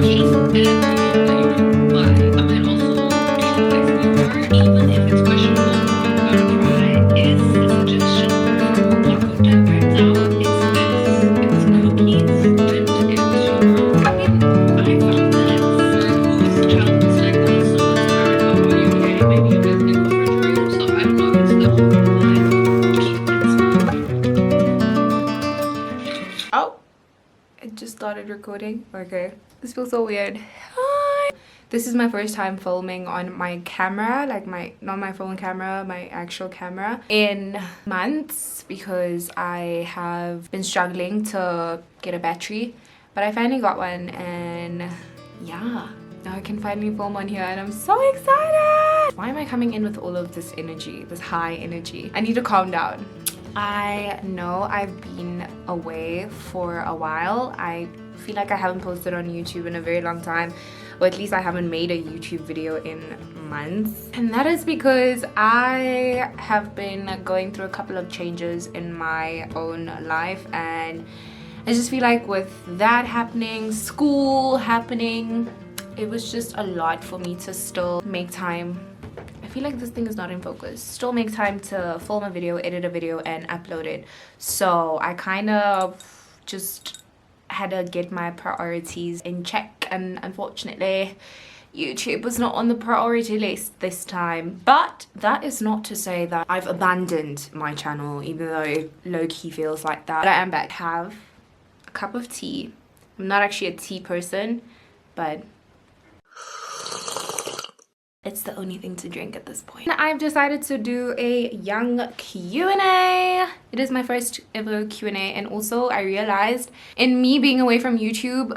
Oh, it just started recording. Okay, this feels so weird. Hi. This is my first time filming on my camera, like not my phone camera, my actual camera, in months, because I have been struggling to get a battery, but I finally got one, and yeah, now I can finally film on here, and I'm so excited. Why am I coming in with all of this energy, this high energy? I need to calm down. I know I've been away for a while. I feel like I haven't posted on YouTube in a very long time, or at least I haven't made a YouTube video in months, and that is because I have been going through a couple of changes in my own life, and I just feel like with that happening, school happening, it was just a lot for me to still make time. I feel like this thing is not in focus. Still make time to film a video, edit a video, and upload it. So I kind of just had to get my priorities in check, and unfortunately YouTube was not on the priority list this time. But that is not to say that I've abandoned my channel, even though it low-key feels like that. But I am back. Have a cup of tea. I'm not actually a tea person, but it's the only thing to drink at this point. I've decided to do a young Q&A. It is my first ever Q&A, and also I realized in me being away from YouTube,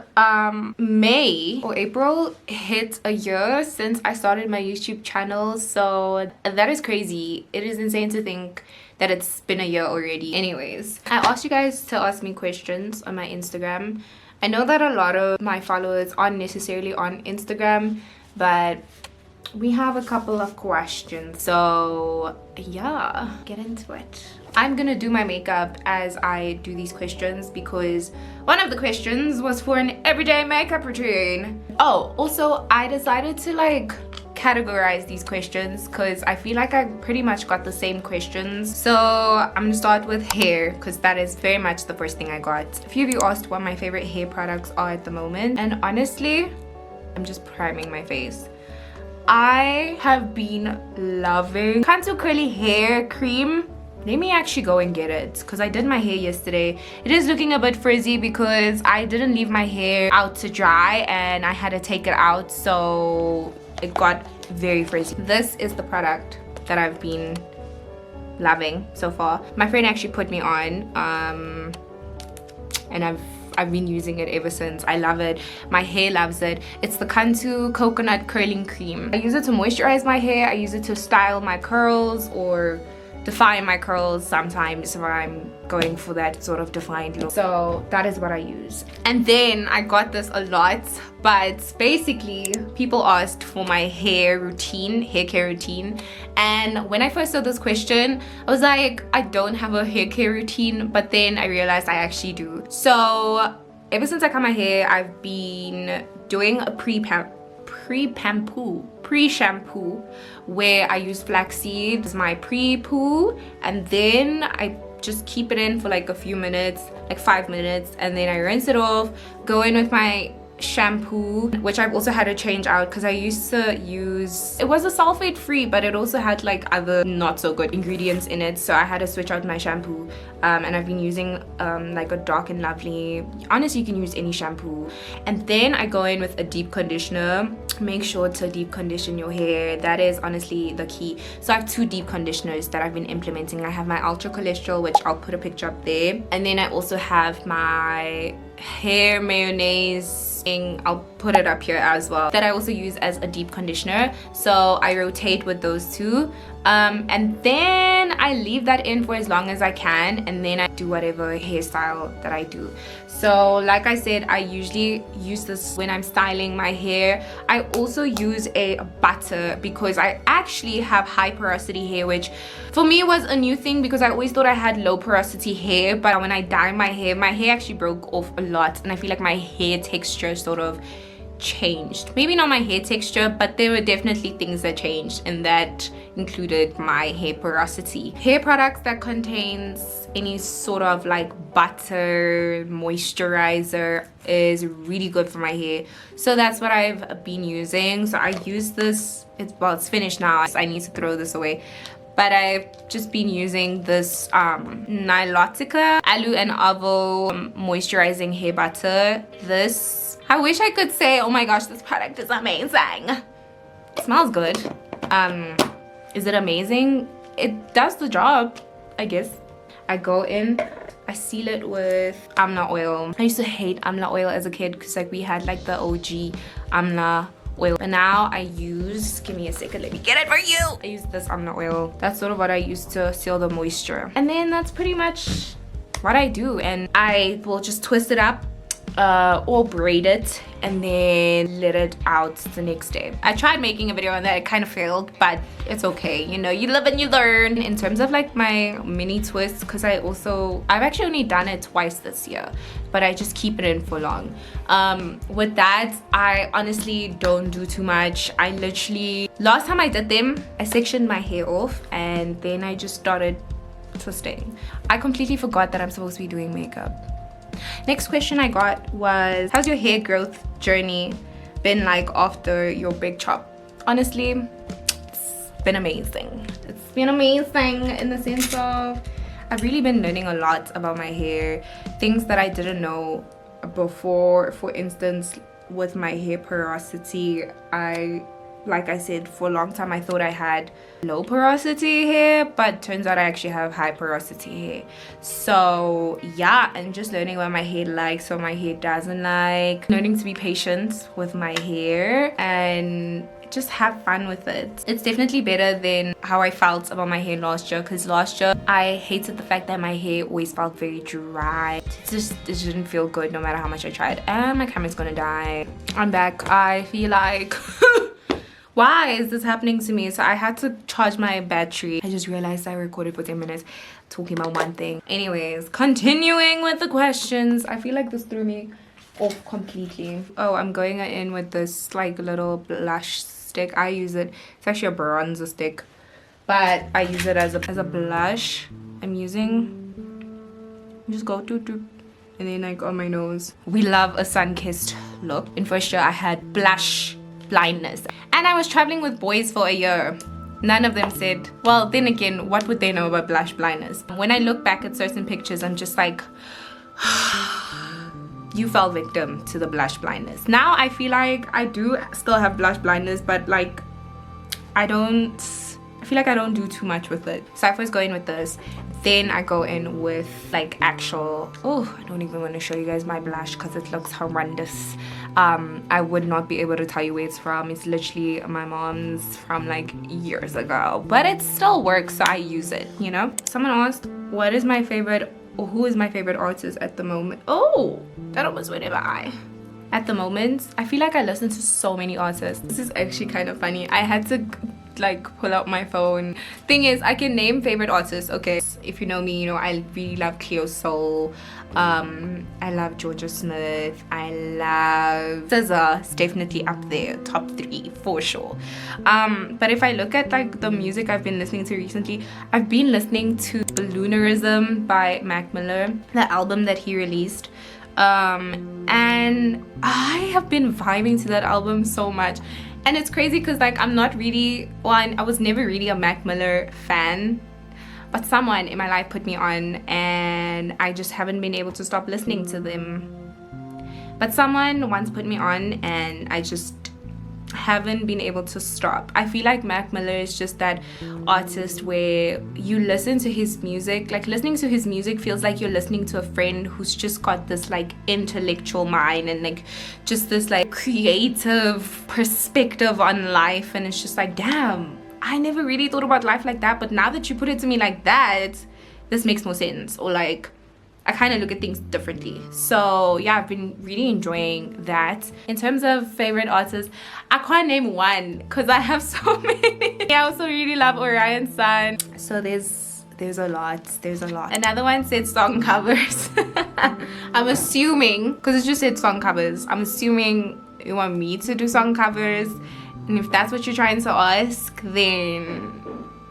May or April hit a year since I started my YouTube channel, so that is crazy. It is insane to think that it's been a year already. Anyways, I asked you guys to ask me questions on my Instagram. I know that a lot of my followers aren't necessarily on Instagram, but we have a couple of questions, so yeah, get into it. I'm gonna do my makeup as I do these questions because one of the questions was for an everyday makeup routine. Oh, also I decided to like categorize these questions because I feel like I pretty much got the same questions. So I'm gonna start with hair because that is very much the first thing I got. A few of you asked what my favorite hair products are at the moment, and honestly, I'm just priming my face. I have been loving Contour Curly Hair Cream. Let me actually go and get it because I did my hair yesterday. It is looking a bit frizzy because I didn't leave my hair out to dry and I had to take it out, so it got very frizzy. This is the product that I've been loving so far. My friend actually put me on, and I've been using it ever since. I love it. My hair loves it. It's the Contour Coconut Curling Cream. I use it to moisturize my hair. I use it to style my curls or define my curls sometimes if I'm going for that sort of defined look. So that is what I use. And then I got this a lot, but basically people asked for my hair care routine. And when I first saw this question, I was like, I don't have a hair care routine, but then I realized I actually do. So ever since I cut my hair, I've been doing a pre-shampoo where I use flaxseed as my pre-poo, and then I just keep it in for like a few minutes, like 5 minutes, and then I rinse it off, go in with my shampoo, which I've also had to change out because I used to use, it was a sulfate free, but it also had like other not so good ingredients in it, so I had to switch out my shampoo. And I've been using like a Dark and Lovely. Honestly, you can use any shampoo. And then I go in with a deep conditioner. Make sure to deep condition your hair. That is honestly the key. So I have 2 deep conditioners that I've been implementing. I have my Ultra Cholesterol, which I'll put a picture up there, and then I also have my hair mayonnaise thing. I'll put it up here as well, that I also use as a deep conditioner. So I rotate with those 2, and then I leave that in for as long as I can, and then I do whatever hairstyle that I do. So like I said, I usually use this when I'm styling my hair. I also use a butter because I actually have high porosity hair, which for me was a new thing because I always thought I had low porosity hair, but when I dye my hair actually broke off a lot, and I feel like my hair texture sort of changed. Maybe not my hair texture, but there were definitely things that changed, and that included my hair porosity. Hair products that contains any sort of like butter moisturizer is really good for my hair, so that's what I've been using. So I use this, it's finished now, I need to throw this away, but I've just been using this Nilotica Aloe and Avo moisturizing hair butter. This, I wish I could say, oh my gosh, this product is amazing. It smells good. Is it amazing? It does the job, I guess. I go in, I seal it with amla oil. I used to hate amla oil as a kid because like we had like the OG amla oil, but now I use, give me a second, let me get it for you. I use this amla oil. That's sort of what I use to seal the moisture, and then that's pretty much what I do. And I will just twist it up or braid it and then let it out the next day. I tried making a video on that, it kind of failed, but it's okay, you know, you live and you learn. In terms of like my mini twists, because I've actually only done it twice this year, but I just keep it in for long. With that, I honestly don't do too much. I literally, last time I did them, I sectioned my hair off and then I just started twisting. I completely forgot that I'm supposed to be doing makeup. Next question I got was, how's your hair growth journey been like after your big chop? Honestly, it's been amazing. It's been amazing in the sense of I've really been learning a lot about my hair, things that I didn't know before. For instance, with my hair porosity, like I said, for a long time I thought I had low porosity hair, but turns out I actually have high porosity hair. So yeah, and just learning what my hair likes, what my hair doesn't like, learning to be patient with my hair and just have fun with it. It's definitely better than how I felt about my hair last year, because last year I hated the fact that my hair always felt very dry. It didn't feel good no matter how much I tried. And my camera's gonna die. I'm back. I feel like why is this happening to me? So I had to charge my battery. I just realized I recorded for 10 minutes talking about one thing. Anyways, continuing with the questions. I feel like this threw me off completely. Oh, I'm going in with this like little blush stick. I use it, it's actually a bronzer stick, but I use it as a blush. I'm just go and then like on my nose. We love a sun-kissed look. In first year I had blush blindness, and I was traveling with boys for a year. None of them said, well, then again, what would they know about blush blindness? When I look back at certain pictures, I'm just like, you fell victim to the blush blindness. Now I feel like I do still have blush blindness, but like I feel like I don't do too much with it. So I first go in with this, then I go in with like actual, oh, I don't even want to show you guys my blush because it looks horrendous. I would not be able to tell you where it's from. It's literally my mom's from like years ago, but it still works, so I use it, you know. Someone asked, what is my favorite, or who is my favorite artist at the moment? Oh, that almost went in my eye. At the moment, I feel like I listen to so many artists. This is actually kind of funny. I had to like pull out my phone. Thing is, I can name favorite artists. Okay, if you know me, you know I really love Cleo Soul. I love Georgia Smith. I love SZA. It's definitely up there, top 3 for sure. But if I look at like the music I've been listening to recently, I've been listening to Balloonerism by Mac Miller, the album that he released. And I have been vibing to that album so much. And it's crazy because like I'm not really, I was never really a Mac Miller fan, but someone in my life put me on and I just haven't been able to stop listening to them. But someone once put me on and I just haven't been able to stop. I feel like Mac Miller is just that artist where you listen to his music, like listening to his music feels like you're listening to a friend who's just got this like intellectual mind and like just this like creative perspective on life, and it's just like, damn, I never really thought about life like that, but now that you put it to me like that, this makes more sense, or like I kind of look at things differently. So yeah, I've been really enjoying that. In terms of favorite artists, I can't name one because I have so many. I also really love Orion Sun. So there's a lot. Another one said song covers. I'm assuming, because it just said song covers, I'm assuming you want me to do song covers, and if that's what you're trying to ask, then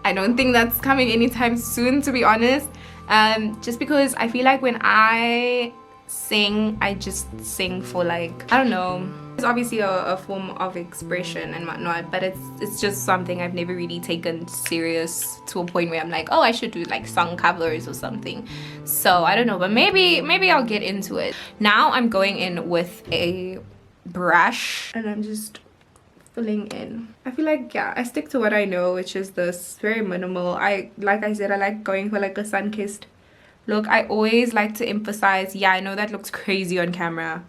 I don't think that's coming anytime soon, to be honest. Just because I feel like when I sing, I just sing for like, I don't know, it's obviously a form of expression and whatnot, but it's just something I've never really taken serious to a point where I'm like, oh, I should do like song covers or something. So I don't know, but maybe I'll get into it. Now I'm going in with a brush and I'm just filling in. I feel like, yeah, I stick to what I know, which is this very minimal. Like I said, I like going for like a sun-kissed look. I always like to emphasize, yeah, I know that looks crazy on camera,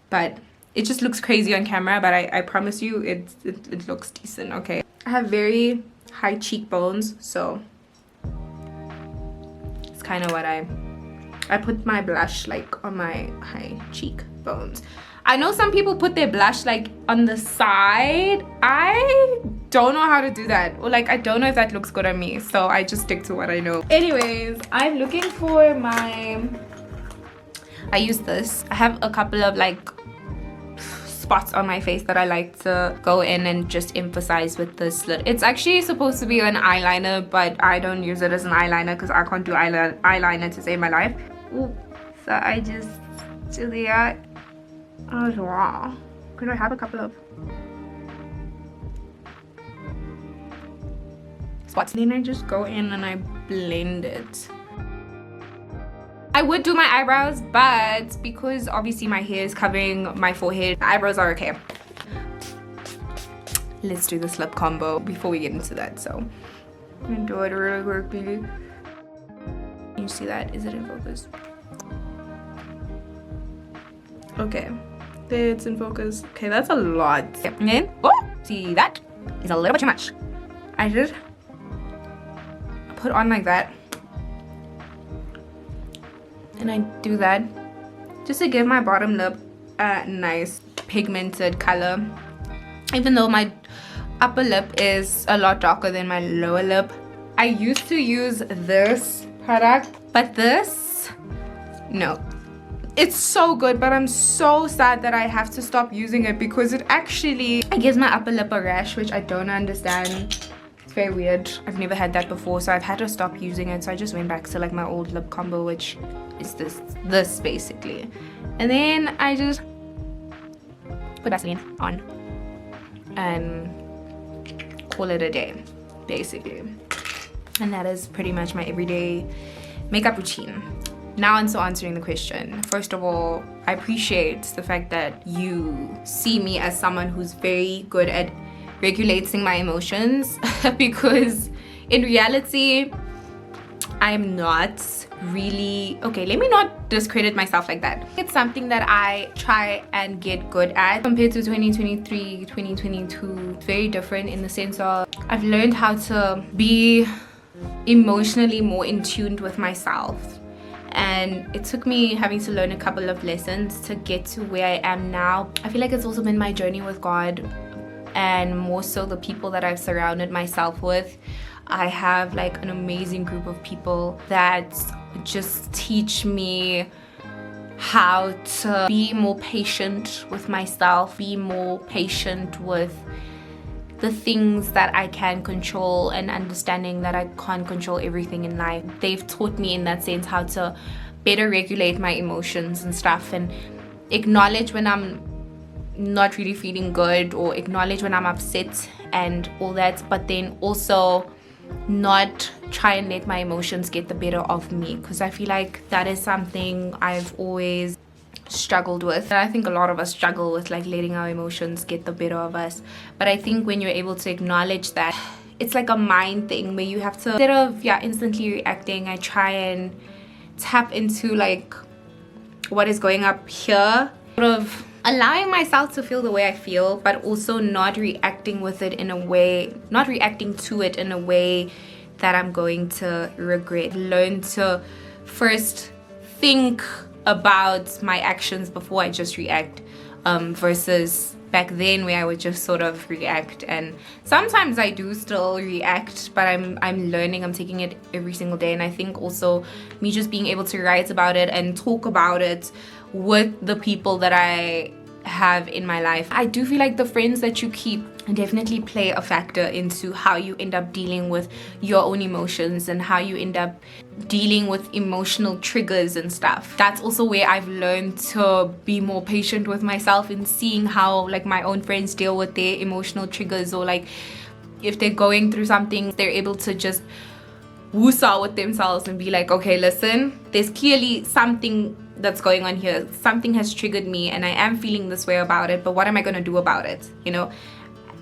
but it just looks crazy on camera, but I promise you it looks decent. Okay, I have very high cheekbones, so it's kind of what I put my blush like on my high cheekbones. I know some people put their blush like on the side. I don't know how to do that, or like I don't know if that looks good on me, so I just stick to what I know. Anyways, I'm looking for my, I use this. I have a couple of like spots on my face that I like to go in and just emphasize with this lid. It's actually supposed to be an eyeliner, but I don't use it as an eyeliner because I can't do eyeliner to save my life. Ooh, so I just do that. Oh wow, could I have a couple of spots? Then I just go in and I blend it. I would do my eyebrows, but because obviously my hair is covering my forehead, eyebrows are okay. Let's do this lip combo before we get into that. So I'm gonna do it really quickly. Can you see that? Is it in focus? Okay, there, it's in focus. Okay, that's a lot. Yep. And then, oh, see, that is a little bit too much. I just put on like that, and I do that just to give my bottom lip a nice pigmented color. Even though my upper lip is a lot darker than my lower lip. I used to use this product, but this, no. It's so good, but I'm so sad that I have to stop using it because it actually gives my upper lip a rash, which I don't understand. It's very weird. I've never had that before, so I've had to stop using it. So I just went back to like my old lip combo, which is this basically. And then I just put Vaseline on and call it a day, basically. And that is pretty much my everyday makeup routine. Now into answering the question. First of all, I appreciate the fact that you see me as someone who's very good at regulating my emotions because in reality, I'm not really, okay, let me not discredit myself like that. It's something that I try and get good at. Compared to 2023, 2022, it's very different in the sense of I've learned how to be emotionally more in tune with myself. And it took me having to learn a couple of lessons to get to where I am now. I feel like it's also been my journey with God, and more so the people that I've surrounded myself with. I have like an amazing group of people that just teach me how to be more patient with myself, be more patient with the things that I can control, and understanding that I can't control everything in life. They've taught me in that sense how to better regulate my emotions and stuff, and acknowledge when I'm not really feeling good, or acknowledge when I'm upset and all that, but then also not try and let my emotions get the better of me, because I feel like that is something I've always struggled with. I think a lot of us struggle with like letting our emotions get the better of us. But I think when you're able to acknowledge that, it's like a mind thing where you have to, instead of instantly reacting, I try and tap into like what is going up here, sort of allowing myself to feel the way I feel, but also not reacting with it in a way, not reacting to it in a way that I'm going to regret. Learn to first think about my actions before I just react, versus back then where I would just sort of react. And sometimes I do still react, but I'm learning, I'm taking it every single day. And I think also me just being able to write about it and talk about it with the people that I have in my life. I do feel like the friends that you keep definitely play a factor into how you end up dealing with your own emotions and how you end up dealing with emotional triggers and stuff. That's also where I've learned to be more patient with myself in seeing how like my own friends deal with their emotional triggers, or like if they're going through something, they're able to just woosah with themselves and be like, okay, listen, there's clearly something that's going on here. Something has triggered me and I am feeling this way about it, but what am I going to do about it? You know,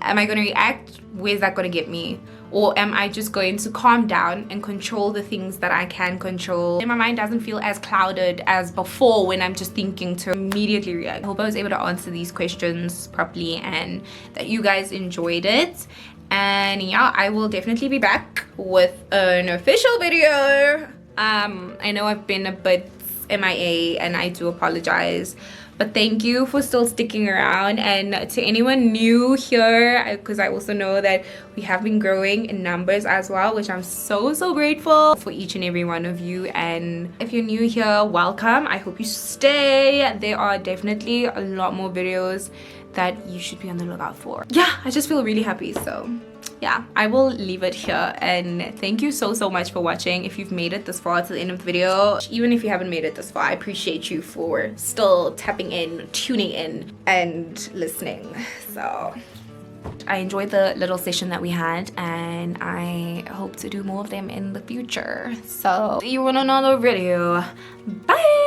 am I going to react? Where's that going to get me? Or am I just going to calm down and control the things that I can control? And my mind doesn't feel as clouded as before when I'm just thinking to immediately react. I hope I was able to answer these questions properly and that you guys enjoyed it. And yeah, I will definitely be back with an official video. I know I've been a bit MIA and I do apologize, but thank you for still sticking around. And to anyone new here, because I also know that we have been growing in numbers as well, which I'm so grateful for each and every one of you. And if you're new here, welcome. I hope you stay. There are definitely a lot more videos that you should be on the lookout for. Yeah, I just feel really happy. So yeah, I will leave it here, and thank you so much for watching. If you've made it this far to the end of the video, even if you haven't made it this far, I appreciate you for still tapping in, tuning in and listening. So I enjoyed the little session that we had, and I hope to do more of them in the future. So see you in another video. Bye.